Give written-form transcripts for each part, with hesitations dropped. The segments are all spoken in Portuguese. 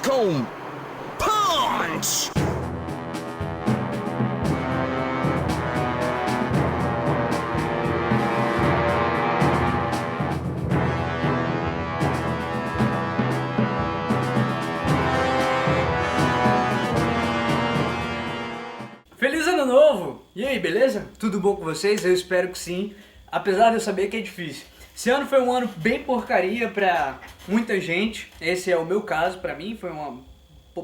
Falcon Punch! Feliz ano novo! E aí, beleza? Tudo bom com vocês? Eu espero que sim, apesar de eu saber que é difícil. Esse ano foi um ano bem porcaria pra muita gente, esse é o meu caso, pra mim foi uma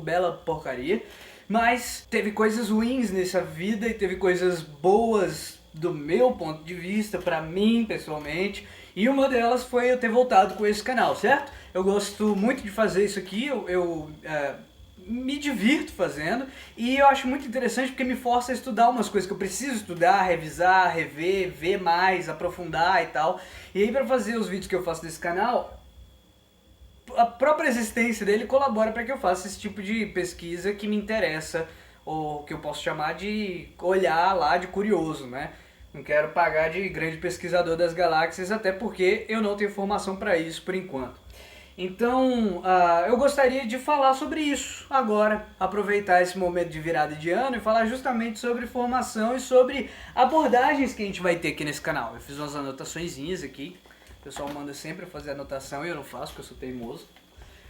bela porcaria, mas teve coisas ruins nessa vida e teve coisas boas do meu ponto de vista, pra mim pessoalmente, e uma delas foi eu ter voltado com esse canal, certo? Eu gosto muito de fazer isso aqui, eu me divirto fazendo e eu acho muito interessante porque me força a estudar umas coisas que eu preciso estudar, revisar, rever, ver mais, aprofundar e tal. E aí, para fazer os vídeos que eu faço desse canal, a própria existência dele colabora para que eu faça esse tipo de pesquisa que me interessa, ou que eu posso chamar de olhar lá de curioso, né? Não quero pagar de grande pesquisador das galáxias, até porque eu não tenho formação para isso por enquanto. Então, eu gostaria de falar sobre isso agora, aproveitar esse momento de virada de ano e falar justamente sobre formação e sobre abordagens que a gente vai ter aqui nesse canal. Eu fiz umas anotaçõezinhas aqui, o pessoal manda sempre fazer anotação e eu não faço porque eu sou teimoso.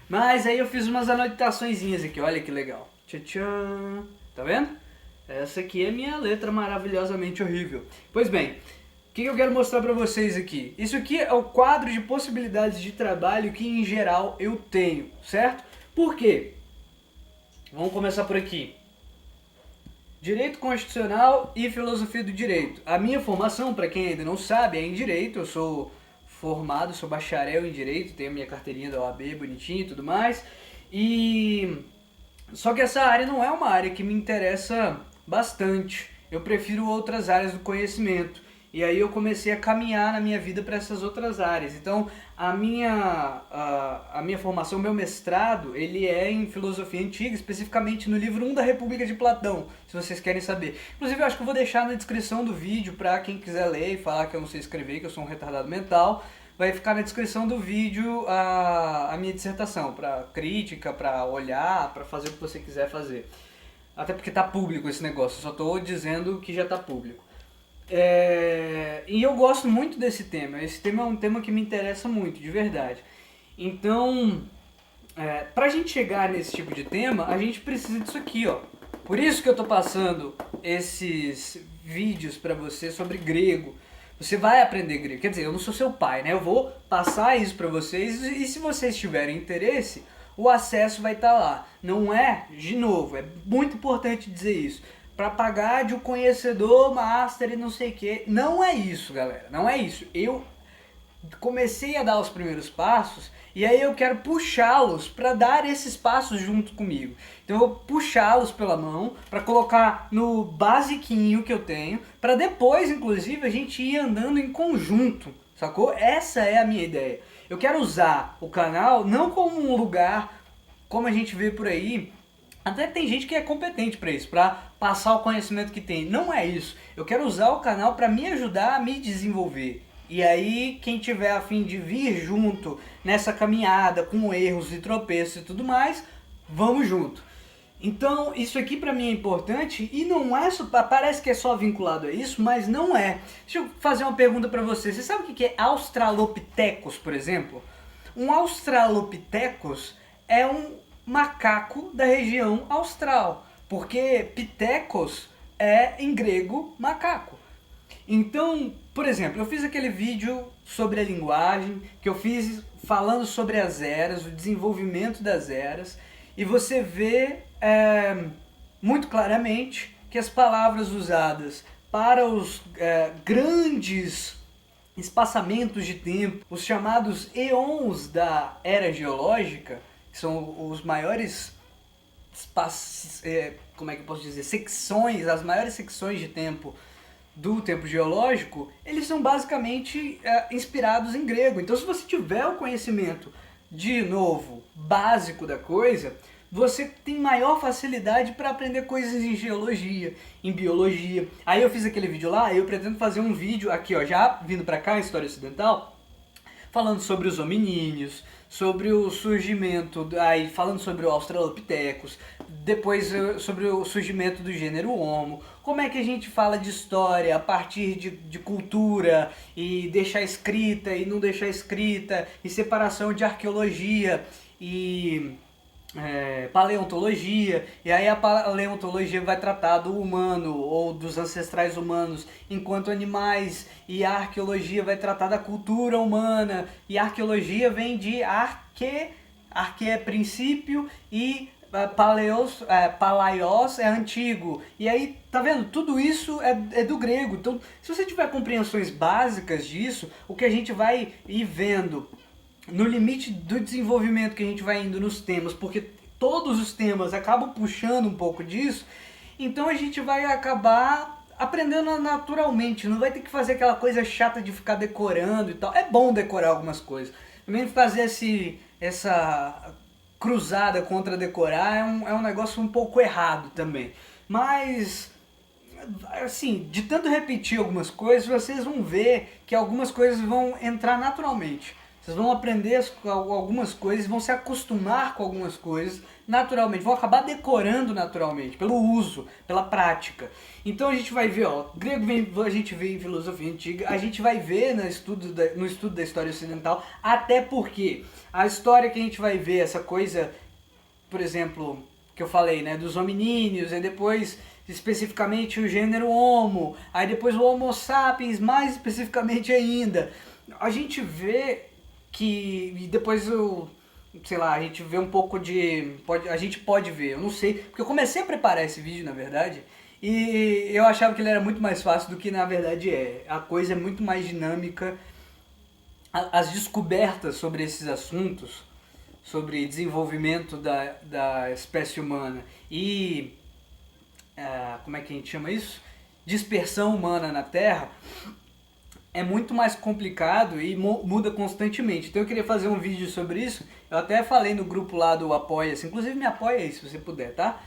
Mas aí eu fiz umas anotaçõezinhas aqui, olha que legal. Tchan, tá vendo? Essa aqui é minha letra maravilhosamente horrível. Pois bem, o que eu quero mostrar pra vocês aqui? Isso aqui é o quadro de possibilidades de trabalho que em geral eu tenho, certo? Por quê? Vamos começar por aqui. Direito Constitucional e Filosofia do Direito. A minha formação, para quem ainda não sabe, é em Direito. Eu sou formado, sou bacharel em Direito, tenho a minha carteirinha da OAB bonitinha e tudo mais. Só que essa área não é uma área que me interessa bastante. Eu prefiro outras áreas do conhecimento. E aí eu comecei a caminhar na minha vida para essas outras áreas. Então a minha formação, meu mestrado, ele é em filosofia antiga, especificamente no livro 1 da República de Platão, se vocês querem saber. Inclusive eu acho que eu vou deixar na descrição do vídeo para quem quiser ler e falar que eu não sei escrever, que eu sou um retardado mental. Vai ficar na descrição do vídeo a minha dissertação, para crítica, para olhar, para fazer o que você quiser fazer. Até porque tá público esse negócio, eu só tô dizendo que já tá público. E eu gosto muito desse tema. Esse tema é um tema que me interessa muito, de verdade. Então, pra gente chegar nesse tipo de tema, a gente precisa disso aqui, ó. Por isso que eu tô passando esses vídeos pra você sobre grego. Você vai aprender grego. Quer dizer, eu não sou seu pai, né? Eu vou passar isso pra vocês e se vocês tiverem interesse, o acesso vai estar lá. Não é, de novo, é muito importante dizer isso, para pagar de um conhecedor, master e não sei o que. Não é isso, galera. Não é isso. Eu comecei a dar os primeiros passos e aí eu quero puxá-los para dar esses passos junto comigo. Então eu vou puxá-los pela mão para colocar no basiquinho que eu tenho, para depois, inclusive, a gente ir andando em conjunto, sacou? Essa é a minha ideia. Eu quero usar o canal não como um lugar, como a gente vê por aí. Até tem gente que é competente para isso, para passar o conhecimento que tem. Não é isso. Eu quero usar o canal para me ajudar a me desenvolver. E aí, quem tiver a fim de vir junto nessa caminhada, com erros e tropeços e tudo mais, vamos junto. Então, isso aqui para mim é importante e não é só, parece que é só vinculado a isso, mas não é. Deixa eu fazer uma pergunta para você. Você sabe o que é Australopithecus, por exemplo? Um Australopithecus é um macaco da região austral, porque Pithekos é em grego macaco. Então, por exemplo, eu fiz aquele vídeo sobre a linguagem, que eu fiz falando sobre as eras, o desenvolvimento das eras, e você vê muito claramente que as palavras usadas para os grandes espaçamentos de tempo, os chamados eons da era geológica, que são os maiores espaços, como é que eu posso dizer, secções, as maiores secções de tempo do tempo geológico, eles são basicamente inspirados em grego. Então se você tiver o conhecimento, de novo, básico da coisa, você tem maior facilidade para aprender coisas em geologia, em biologia. Aí eu fiz aquele vídeo lá, eu pretendo fazer um vídeo aqui, ó, já vindo para cá, em História Ocidental, falando sobre os hominíneos, sobre o surgimento, aí falando sobre o Australopithecus, depois sobre o surgimento do gênero Homo, como é que a gente fala de história a partir de cultura, e deixar escrita e não deixar escrita, e separação de arqueologia e paleontologia, e aí a paleontologia vai tratar do humano ou dos ancestrais humanos enquanto animais, e a arqueologia vai tratar da cultura humana, e a arqueologia vem de arque é princípio, e palaios é antigo. E aí, tá vendo? Tudo isso é do grego. Então, se você tiver compreensões básicas disso, o que a gente vai ir vendo no limite do desenvolvimento que a gente vai indo nos temas, porque todos os temas acabam puxando um pouco disso, então a gente vai acabar aprendendo naturalmente, não vai ter que fazer aquela coisa chata de ficar decorando e tal. É bom decorar algumas coisas, também fazer essa cruzada contra decorar é um negócio um pouco errado também, mas assim, de tanto repetir algumas coisas, vocês vão ver que algumas coisas vão entrar naturalmente. Vocês vão aprender algumas coisas, vão se acostumar com algumas coisas naturalmente, vão acabar decorando naturalmente, pelo uso, pela prática. Então a gente vai ver, grego a gente vê em filosofia antiga, a gente vai ver no estudo da história ocidental, até porque a história que a gente vai ver, essa coisa, por exemplo, que eu falei, né, dos hominíneos, e depois especificamente o gênero Homo, aí depois o Homo sapiens, mais especificamente ainda, a gente vê que, e depois sei lá, a gente vê um pouco a gente pode ver, eu não sei, porque eu comecei a preparar esse vídeo, na verdade, e eu achava que ele era muito mais fácil do que na verdade é. A coisa é muito mais dinâmica, as descobertas sobre esses assuntos, sobre desenvolvimento da espécie humana e, como é que a gente chama isso? Dispersão humana na Terra, é muito mais complicado e muda constantemente. Então eu queria fazer um vídeo sobre isso. Eu até falei no grupo lá do Apoia-se, inclusive me apoia aí se você puder, tá?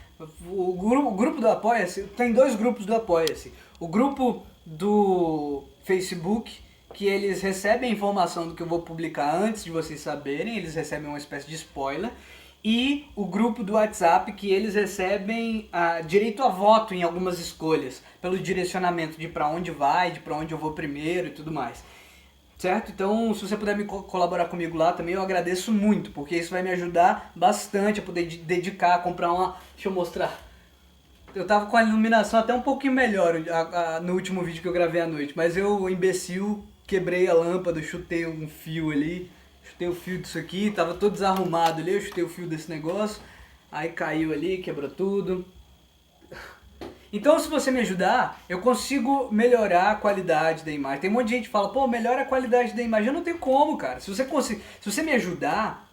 O grupo do Apoia-se, tem dois grupos do Apoia-se. O grupo do Facebook, que eles recebem a informação do que eu vou publicar antes de vocês saberem, eles recebem uma espécie de spoiler. E o grupo do WhatsApp, que eles recebem direito a voto em algumas escolhas, pelo direcionamento de para onde vai, de para onde eu vou primeiro e tudo mais. Certo? Então, se você puder me colaborar comigo lá também, eu agradeço muito, porque isso vai me ajudar bastante a poder dedicar, a comprar uma... Deixa eu mostrar. Eu tava com a iluminação até um pouquinho melhor no último vídeo que eu gravei à noite, mas eu, imbecil, quebrei a lâmpada, chutei um fio ali. Chutei o fio disso aqui, tava todo desarrumado ali, eu chutei o fio desse negócio, aí caiu ali, quebrou tudo. Então, se você me ajudar, eu consigo melhorar a qualidade da imagem. Tem um monte de gente que fala, pô, melhora a qualidade da imagem. Eu não tenho como, cara. Se você me ajudar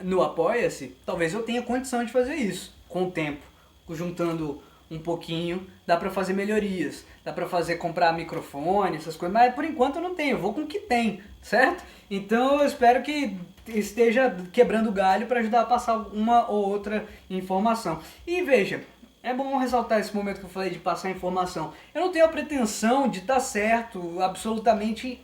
no Apoia-se, talvez eu tenha condição de fazer isso com o tempo, juntando um pouquinho, dá pra fazer melhorias, dá pra comprar microfone, essas coisas, mas por enquanto eu não tenho, eu vou com o que tem, certo? Então eu espero que esteja quebrando galho para ajudar a passar uma ou outra informação. E veja, é bom ressaltar esse momento que eu falei de passar informação. Eu não tenho a pretensão de estar certo absolutamente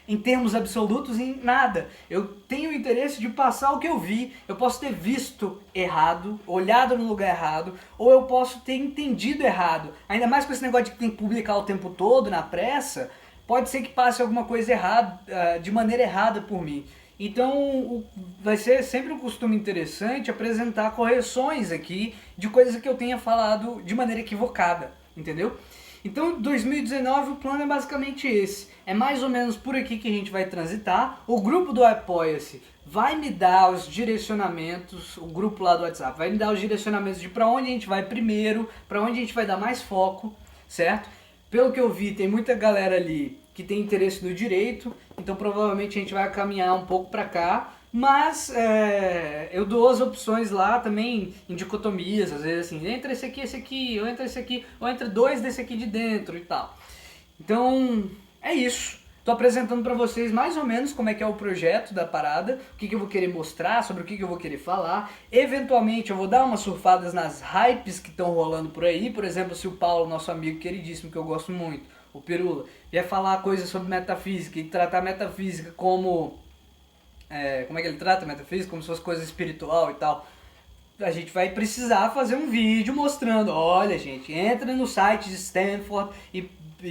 em termos absolutos em nada. Eu tenho o interesse de passar o que eu vi. Eu posso ter visto errado, olhado no lugar errado, ou eu posso ter entendido errado. Ainda mais com esse negócio de que tem que publicar o tempo todo na pressa, pode ser que passe alguma coisa errada, de maneira errada por mim. Então vai ser sempre um costume interessante apresentar correções aqui de coisas que eu tenha falado de maneira equivocada, entendeu? Então 2019 o plano é basicamente esse, é mais ou menos por aqui que a gente vai transitar. O grupo do Apoia-se vai me dar os direcionamentos, o grupo lá do WhatsApp vai me dar os direcionamentos de para onde a gente vai primeiro, para onde a gente vai dar mais foco, certo? Pelo que eu vi, tem muita galera ali que tem interesse no direito, então provavelmente a gente vai caminhar um pouco para cá, mas eu dou as opções lá também em dicotomias, às vezes assim, entra esse aqui, ou entra esse aqui, ou entra dois desse aqui de dentro e tal. Então, é isso. Tô apresentando para vocês mais ou menos como é que é o projeto da parada, o que eu vou querer mostrar, sobre o que eu vou querer falar. Eventualmente eu vou dar umas surfadas nas hypes que estão rolando por aí, por exemplo, se o Paulo, nosso amigo queridíssimo, que eu gosto muito, o Pirula, vier falar coisas sobre metafísica e tratar a metafísica como... como é que ele trata a metafísica? Como se fosse coisa espiritual e tal. A gente vai precisar fazer um vídeo mostrando, olha gente, entra no site de Stanford e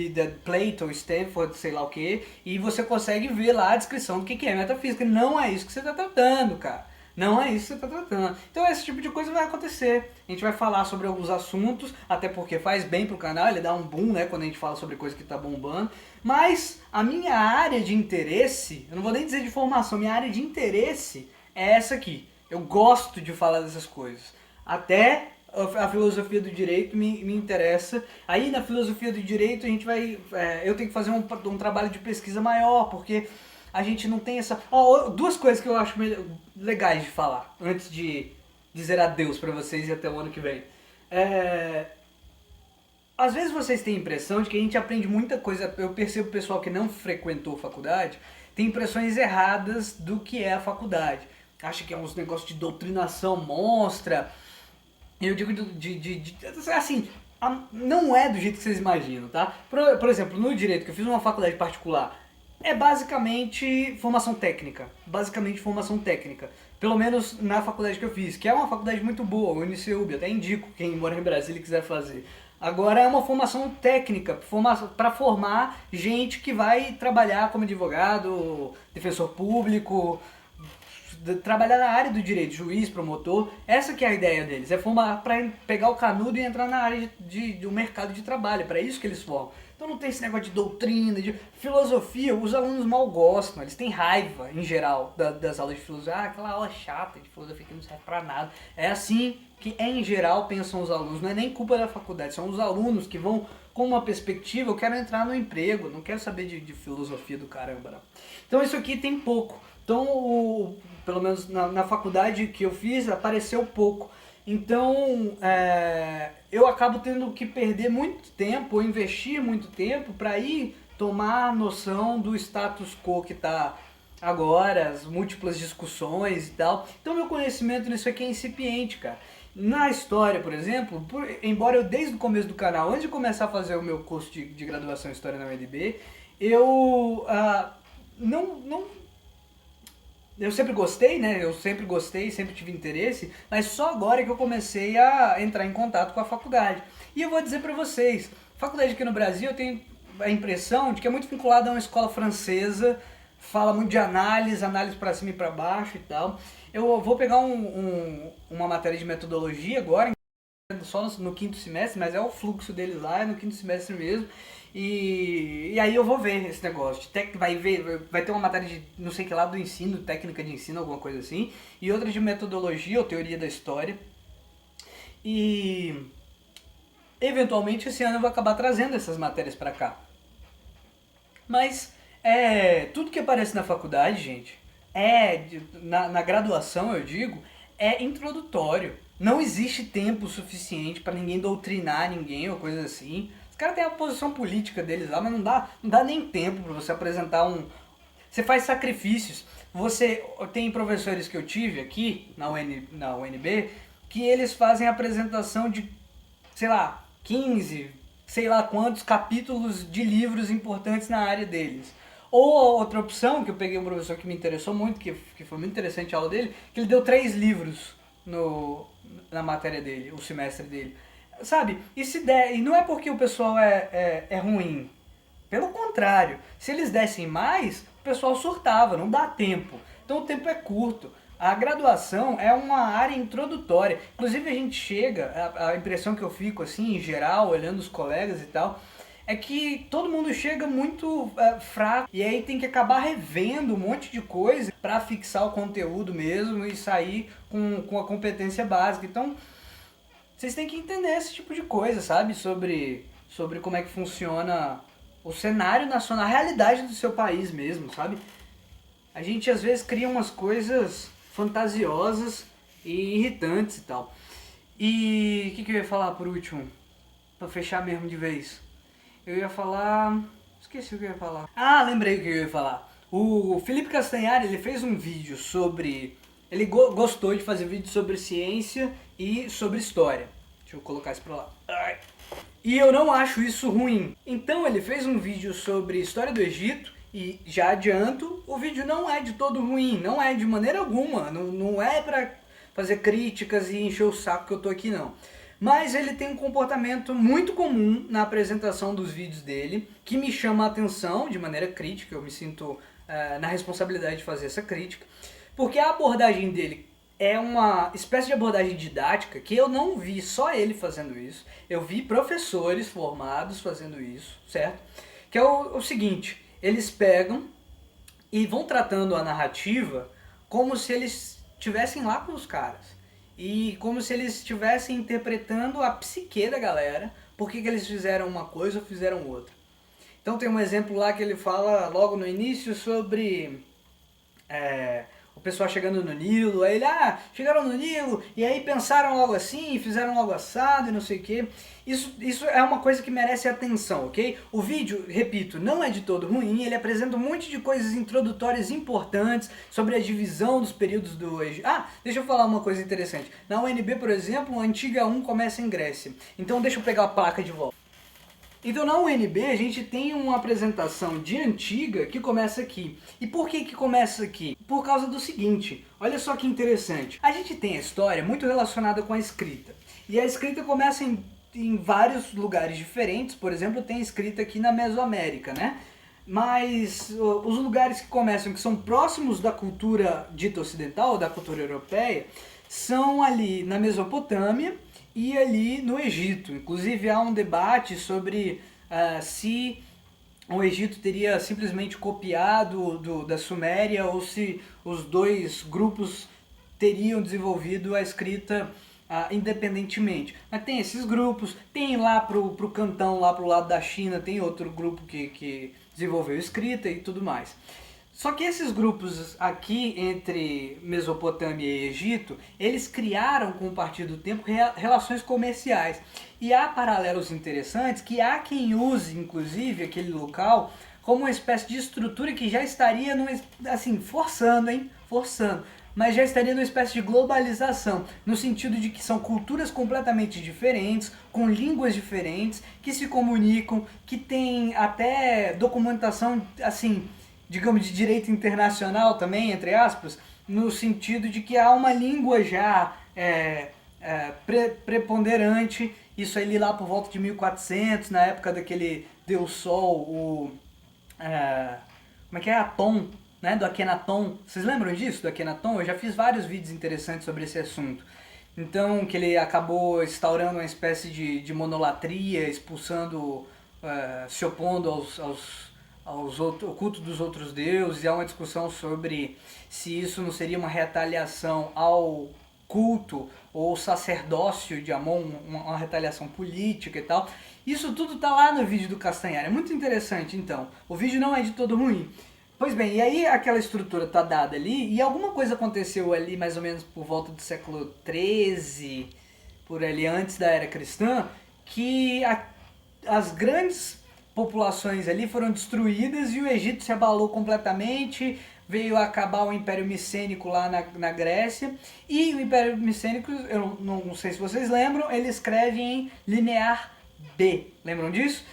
da Plato, Stanford, sei lá o que, e você consegue ver lá a descrição do que é metafísica. Não é isso que você está tratando, cara. Não é isso que você está tratando. Então esse tipo de coisa vai acontecer. A gente vai falar sobre alguns assuntos, até porque faz bem pro canal, ele dá um boom, né, quando a gente fala sobre coisa que tá bombando. Mas a minha área de interesse, eu não vou nem dizer de formação, minha área de interesse é essa aqui. Eu gosto de falar dessas coisas. Até a filosofia do direito me interessa. Aí na filosofia do direito a gente vai... eu tenho que fazer um trabalho de pesquisa maior, porque a gente não tem essa... duas coisas que eu acho legais de falar, antes de dizer adeus pra vocês e até o ano que vem. Às vezes vocês têm a impressão de que a gente aprende muita coisa. Eu percebo o pessoal que não frequentou faculdade tem impressões erradas do que é a faculdade. Acha que é uns negócios de doutrinação monstra. Eu digo assim, não é do jeito que vocês imaginam, tá? Por exemplo, no direito, que eu fiz uma faculdade particular, é basicamente formação técnica. Basicamente formação técnica. Pelo menos na faculdade que eu fiz, que é uma faculdade muito boa, o UniCUB, até indico quem mora em Brasília e quiser fazer. Agora é uma formação técnica, para formar gente que vai trabalhar como advogado, defensor público, trabalhar na área do direito, juiz, promotor. Essa que é a ideia deles, é formar para pegar o canudo e entrar na área do mercado de trabalho, para isso que eles formam. Então não tem esse negócio de doutrina, de filosofia, os alunos mal gostam, eles têm raiva, em geral, das aulas de filosofia. Aquela aula chata de filosofia que não serve pra nada. É assim que, em geral, pensam os alunos. Não é nem culpa da faculdade, são os alunos que vão com uma perspectiva, eu quero entrar no emprego, não quero saber de filosofia do caramba, não. Então isso aqui tem pouco. Então, pelo menos na faculdade que eu fiz, apareceu pouco. Então, eu acabo tendo que perder muito tempo, ou investir muito tempo para ir tomar noção do status quo que está agora, as múltiplas discussões e tal. Então, meu conhecimento nisso aqui é incipiente, cara. Na história, por exemplo, embora eu desde o começo do canal, antes de começar a fazer o meu curso de graduação em História na UNB, eu sempre gostei, né? Eu sempre gostei, sempre tive interesse, mas só agora que eu comecei a entrar em contato com a faculdade. E eu vou dizer pra vocês, faculdade aqui no Brasil eu tenho a impressão de que é muito vinculada a uma escola francesa, fala muito de análise pra cima e pra baixo e tal. Eu vou pegar uma matéria de metodologia agora, só no quinto semestre, mas é o fluxo deles lá, é no quinto semestre mesmo. E aí eu vou ver esse negócio. Vai ter uma matéria de não sei que lá do ensino, técnica de ensino, alguma coisa assim. E outra de metodologia ou teoria da história. E eventualmente esse ano eu vou acabar trazendo essas matérias pra cá. Mas tudo que aparece na faculdade, gente, na graduação eu digo, é introdutório. Não existe tempo suficiente pra ninguém doutrinar ninguém ou coisa assim. Os caras têm a posição política deles lá, mas não dá nem tempo pra você apresentar Você faz sacrifícios. Tem professores que eu tive aqui na UNB que eles fazem apresentação de, sei lá, 15, sei lá quantos capítulos de livros importantes na área deles. Ou a outra opção, que eu peguei um professor que me interessou muito, que foi muito interessante a aula dele, que ele deu 3 livros na matéria dele, o semestre dele. Sabe, e não é porque o pessoal é ruim. Pelo contrário, se eles dessem mais, o pessoal surtava, não dá tempo. Então o tempo é curto. A graduação é uma área introdutória. Inclusive a gente chega, a impressão que eu fico assim, em geral, olhando os colegas e tal, é que todo mundo chega muito fraco e aí tem que acabar revendo um monte de coisa para fixar o conteúdo mesmo e sair com a competência básica. Então, vocês têm que entender esse tipo de coisa, sabe? Sobre como é que funciona o cenário nacional, a realidade do seu país mesmo, sabe? A gente às vezes cria umas coisas fantasiosas e irritantes e tal. E o que eu ia falar por último? Pra fechar mesmo de vez. Eu ia falar... Esqueci o que eu ia falar. Ah, lembrei o que eu ia falar. O Felipe Castanhari, ele fez um vídeo sobre... Ele gostou de fazer vídeo sobre ciência e sobre história. Deixa eu colocar isso pra lá. Ai. E eu não acho isso ruim. Então ele fez um vídeo sobre história do Egito e já adianto, o vídeo não é de todo ruim, não é de maneira alguma, não é pra fazer críticas e encher o saco que eu tô aqui não. Mas ele tem um comportamento muito comum na apresentação dos vídeos dele, que me chama a atenção de maneira crítica, eu me sinto na responsabilidade de fazer essa crítica, porque a abordagem dele é uma espécie de abordagem didática que eu não vi só ele fazendo isso, eu vi professores formados fazendo isso, certo? Que é o seguinte, eles pegam e vão tratando a narrativa como se eles estivessem lá com os caras. E como se eles estivessem interpretando a psique da galera, por que eles fizeram uma coisa ou fizeram outra. Então tem um exemplo lá que ele fala logo no início sobre o pessoal chegando no Nilo, aí ele, chegaram no Nilo, e aí pensaram algo assim, fizeram algo assado e não sei o que. Isso é uma coisa que merece atenção, ok? O vídeo, repito, não é de todo ruim, ele apresenta um monte de coisas introdutórias importantes sobre a divisão dos períodos do Egito. Deixa eu falar uma coisa interessante. Na UNB, por exemplo, a antiga 1 começa em Grécia. Então deixa eu pegar a placa de volta. Então na UNB a gente tem uma apresentação de antiga que começa aqui. E por que começa aqui? Por causa do seguinte, olha só que interessante. A gente tem a história muito relacionada com a escrita. E a escrita começa em vários lugares diferentes, por exemplo, tem escrita aqui na Mesoamérica, né? Mas os lugares que começam, que são próximos da cultura dita ocidental, da cultura europeia, são ali na Mesopotâmia e ali no Egito. Inclusive há um debate sobre se o Egito teria simplesmente copiado da Suméria ou se os dois grupos teriam desenvolvido a escrita independentemente. Mas tem esses grupos, tem lá pro cantão, lá pro lado da China, tem outro grupo que desenvolveu escrita e tudo mais. Só que esses grupos aqui entre Mesopotâmia e Egito, eles criaram com o partir do tempo relações comerciais. E há paralelos interessantes que há quem use, inclusive, aquele local como uma espécie de estrutura que já estaria, assim, forçando, mas já estaria numa espécie de globalização, no sentido de que são culturas completamente diferentes, com línguas diferentes, que se comunicam, que tem até documentação, assim, digamos, de direito internacional também, entre aspas, no sentido de que há uma língua já preponderante, isso ali lá por volta de 1400, na época daquele Deus Sol, como é que é? Atom, né? Do Akhenaton. Vocês lembram disso, do Akhenaton? Eu já fiz vários vídeos interessantes sobre esse assunto. Então, que ele acabou instaurando uma espécie de monolatria, expulsando, se opondo ao culto dos outros deuses, e há uma discussão sobre se isso não seria uma retaliação ao culto ou sacerdócio de Amon, uma retaliação política e tal. Isso tudo tá lá no vídeo do Castanhari, é muito interessante então, o vídeo não é de todo ruim. Pois bem, e aí aquela estrutura tá dada ali, e alguma coisa aconteceu ali mais ou menos por volta do século XIII, por ali antes da era cristã, que as grandes populações ali foram destruídas e o Egito se abalou completamente, veio a acabar o Império Micênico lá na Grécia, e o Império Micênico, eu não sei se vocês lembram, ele escreve em linear B, lembram disso?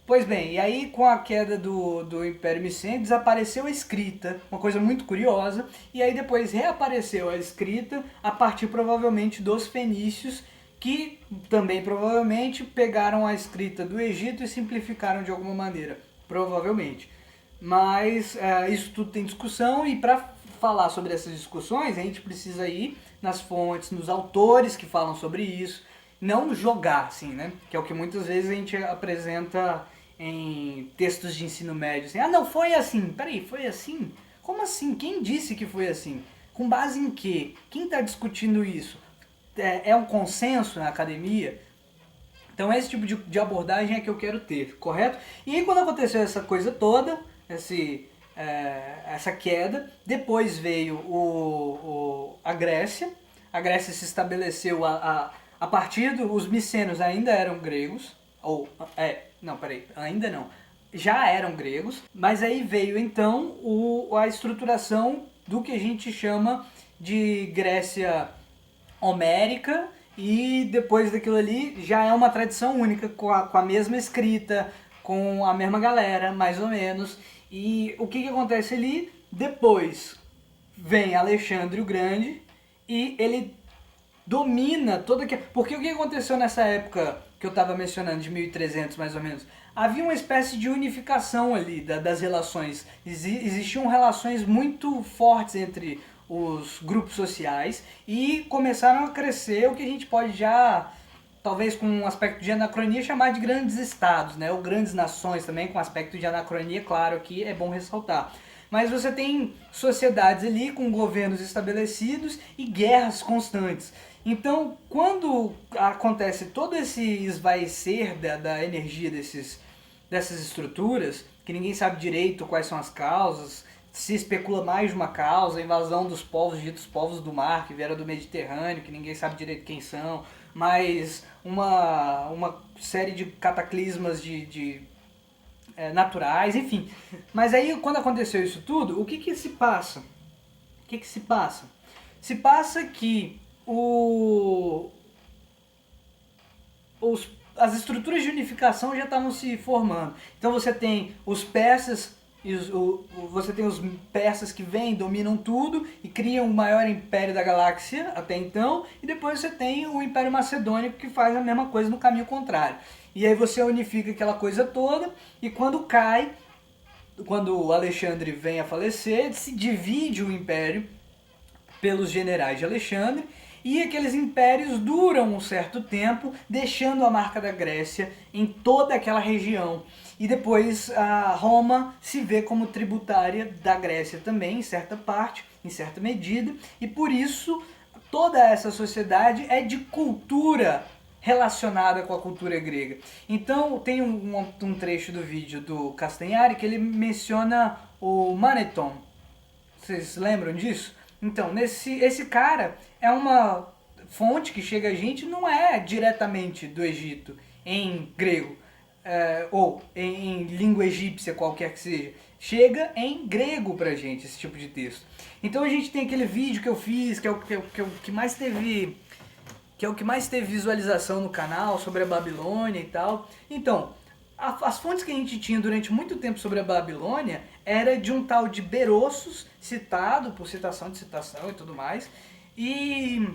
Pois bem, e aí com a queda do Império Micênico desapareceu a escrita, uma coisa muito curiosa, e aí depois reapareceu a escrita a partir provavelmente dos fenícios, que também provavelmente pegaram a escrita do Egito e simplificaram de alguma maneira, provavelmente. Mas isso tudo tem discussão, e para falar sobre essas discussões a gente precisa ir nas fontes, nos autores que falam sobre isso, não jogar assim, né? Que é o que muitas vezes a gente apresenta em textos de ensino médio, assim, não, foi assim, peraí, foi assim? Como assim? Quem disse que foi assim? Com base em quê? Quem está discutindo isso? É um consenso na academia? Então esse tipo de abordagem é que eu quero ter, correto? E aí quando aconteceu essa coisa toda, essa queda, depois veio a Grécia se estabeleceu a partir os micênios ainda eram gregos, ainda não, já eram gregos, mas aí veio então a estruturação do que a gente chama de Grécia homérica e depois daquilo ali já é uma tradição única, com a mesma escrita, com a mesma galera, mais ou menos. E o que acontece ali? Depois vem Alexandre o Grande e ele domina toda que. Porque o que aconteceu nessa época que eu estava mencionando, de 1300 mais ou menos? Havia uma espécie de unificação ali das relações. Existiam relações muito fortes entre os grupos sociais e começaram a crescer o que a gente pode já, talvez com um aspecto de anacronia, chamar de grandes estados, né? Ou grandes nações também, com aspecto de anacronia, claro, que é bom ressaltar. Mas você tem sociedades ali com governos estabelecidos e guerras constantes. Então, quando acontece todo esse esvaecer da energia dessas estruturas, que ninguém sabe direito quais são as causas, se especula mais de uma causa, a invasão dos povos ditos povos do mar, que vieram do Mediterrâneo, que ninguém sabe direito quem são, mas uma série de cataclismas naturais, enfim. Mas aí, quando aconteceu isso tudo, o que se passa? O que se passa? Se passa que as estruturas de unificação já estavam se formando. Então você tem os persas, você tem os persas que vêm, dominam tudo e criam o maior império da galáxia até então, e depois você tem o Império Macedônico que faz a mesma coisa no caminho contrário. E aí você unifica aquela coisa toda, e quando o Alexandre vem a falecer, se divide o império pelos generais de Alexandre, e aqueles impérios duram um certo tempo, deixando a marca da Grécia em toda aquela região. E depois a Roma se vê como tributária da Grécia também, em certa parte, em certa medida, e por isso toda essa sociedade é de cultura relacionada com a cultura grega. Então tem um trecho do vídeo do Castanhari que ele menciona o Maneton. Vocês lembram disso? Então, esse cara é uma fonte que chega a gente, não é diretamente do Egito, em grego, ou em língua egípcia, qualquer que seja. Chega em grego pra gente, esse tipo de texto. Então a gente tem aquele vídeo que eu fiz, que é o que mais teve visualização no canal, sobre a Babilônia e tal. Então, as fontes que a gente tinha durante muito tempo sobre a Babilônia era de um tal de Berossos, citado por citação de citação e tudo mais. E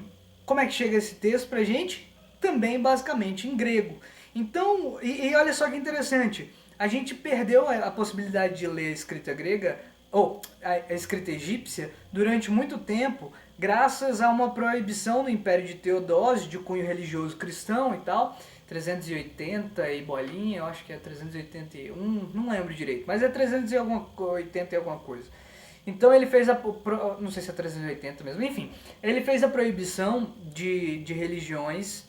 como é que chega esse texto pra gente? Também basicamente em grego. Então, e olha só que interessante, a gente perdeu a possibilidade de ler a escrita grega, ou a escrita egípcia, durante muito tempo, graças a uma proibição do Império de Teodósio, de cunho religioso cristão e tal, 380 e bolinha, eu acho que é 381, não lembro direito, mas é 380 e alguma coisa. Então ele fez não sei se é 380 mesmo, enfim, ele fez a proibição de religiões,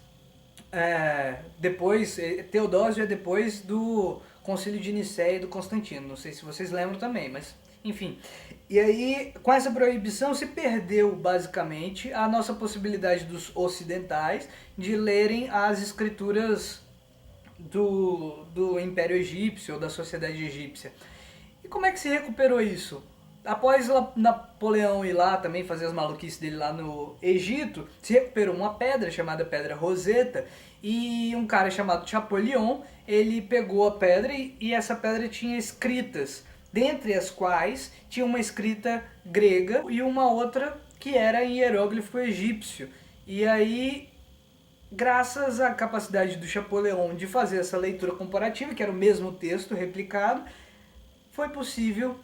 depois, Teodósio é depois do Concílio de Nicéia e do Constantino, não sei se vocês lembram também, mas enfim. E aí, com essa proibição, se perdeu basicamente a nossa possibilidade dos ocidentais de lerem as escrituras do Império Egípcio ou da sociedade egípcia. E como é que se recuperou isso? Após Napoleão ir lá também fazer as maluquices dele lá no Egito, se recuperou uma pedra chamada Pedra Roseta, e um cara chamado Champollion, ele pegou a pedra e essa pedra tinha escritas, dentre as quais tinha uma escrita grega e uma outra que era em hieróglifo egípcio. E aí, graças à capacidade do Champollion de fazer essa leitura comparativa, que era o mesmo texto replicado, foi possível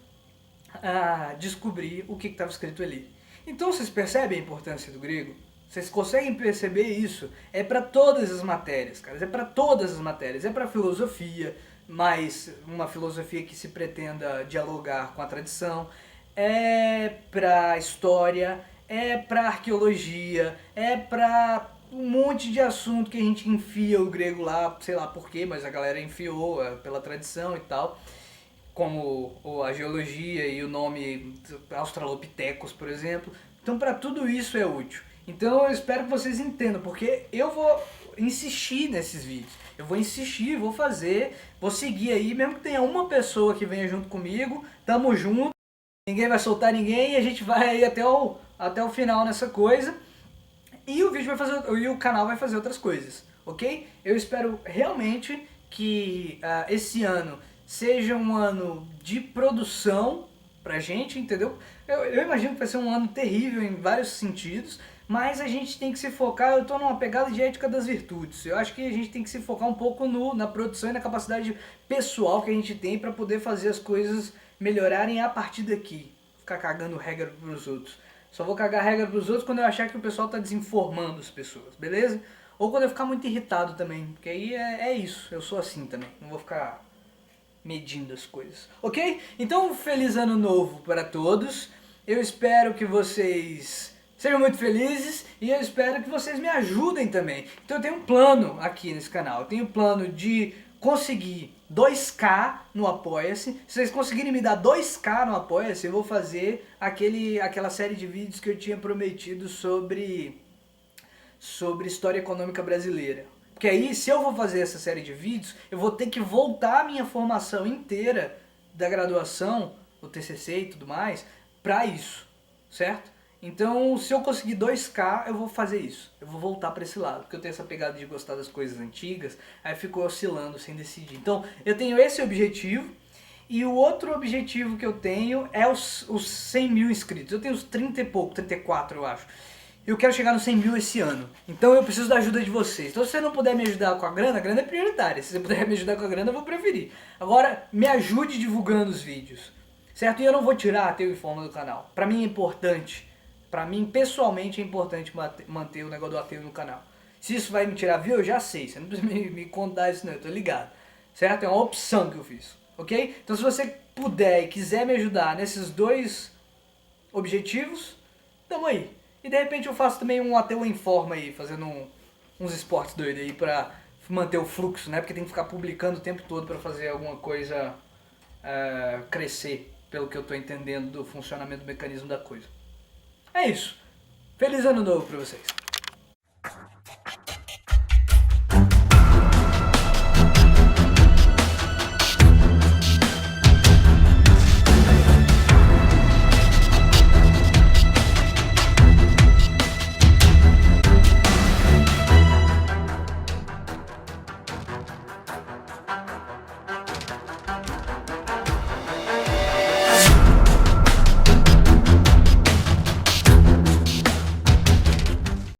descobrir o que estava escrito ali. Então vocês percebem a importância do grego? Vocês conseguem perceber isso? É para todas as matérias, cara. É para todas as matérias. É para filosofia, mas uma filosofia que se pretenda dialogar com a tradição. É para história, é para arqueologia, é para um monte de assunto que a gente enfia o grego lá, sei lá por quê, mas a galera enfiou pela tradição e tal. Como a geologia e o nome Australopithecus, por exemplo. Então, para tudo isso é útil. Então, eu espero que vocês entendam, porque eu vou insistir nesses vídeos. Eu vou insistir, vou fazer, vou seguir aí, mesmo que tenha uma pessoa que venha junto comigo, tamo junto, ninguém vai soltar ninguém e a gente vai aí até o final nessa coisa. e o canal vai fazer outras coisas, ok? Eu espero realmente que esse ano seja um ano de produção pra gente, entendeu? Eu imagino que vai ser um ano terrível em vários sentidos, mas a gente tem que se focar, eu tô numa pegada de ética das virtudes. Eu acho que a gente tem que se focar um pouco na produção e na capacidade pessoal que a gente tem pra poder fazer as coisas melhorarem a partir daqui. Ficar cagando regra pros outros. Só vou cagar regra pros outros quando eu achar que o pessoal tá desinformando as pessoas, beleza? Ou quando eu ficar muito irritado também, porque aí é isso, eu sou assim também, não vou ficar medindo as coisas, ok? Então, feliz ano novo para todos, eu espero que vocês sejam muito felizes e eu espero que vocês me ajudem também. Então eu tenho um plano aqui nesse canal, eu tenho um plano de conseguir 2K no Apoia-se. Se vocês conseguirem me dar 2K no Apoia-se, eu vou fazer aquela série de vídeos que eu tinha prometido sobre história econômica brasileira. Porque aí, se eu vou fazer essa série de vídeos, eu vou ter que voltar a minha formação inteira da graduação, o TCC e tudo mais, pra isso, certo? Então, se eu conseguir 2K, eu vou fazer isso. Eu vou voltar pra esse lado, porque eu tenho essa pegada de gostar das coisas antigas, aí fico oscilando sem decidir. Então, eu tenho esse objetivo, e o outro objetivo que eu tenho é os 100 mil inscritos. Eu tenho uns 30 e pouco, 34 eu acho. Eu quero chegar nos 100 mil esse ano. Então eu preciso da ajuda de vocês. Então se você não puder me ajudar com a grana é prioritária. Se você puder me ajudar com a grana, eu vou preferir. Agora, me ajude divulgando os vídeos. Certo? E eu não vou tirar ateu e forma do canal. Pra mim é importante. Pra mim, pessoalmente, é importante manter o negócio do ateu no canal. Se isso vai me tirar view, eu já sei. Você não precisa me contar isso não, eu tô ligado. Certo? É uma opção que eu fiz. Ok? Então se você puder e quiser me ajudar nesses dois objetivos, tamo aí. E de repente eu faço também um ateu em forma aí, fazendo uns esportes doidos aí pra manter o fluxo, né? Porque tem que ficar publicando o tempo todo pra fazer alguma coisa crescer, pelo que eu tô entendendo do funcionamento do mecanismo da coisa. É isso. Feliz ano novo pra vocês.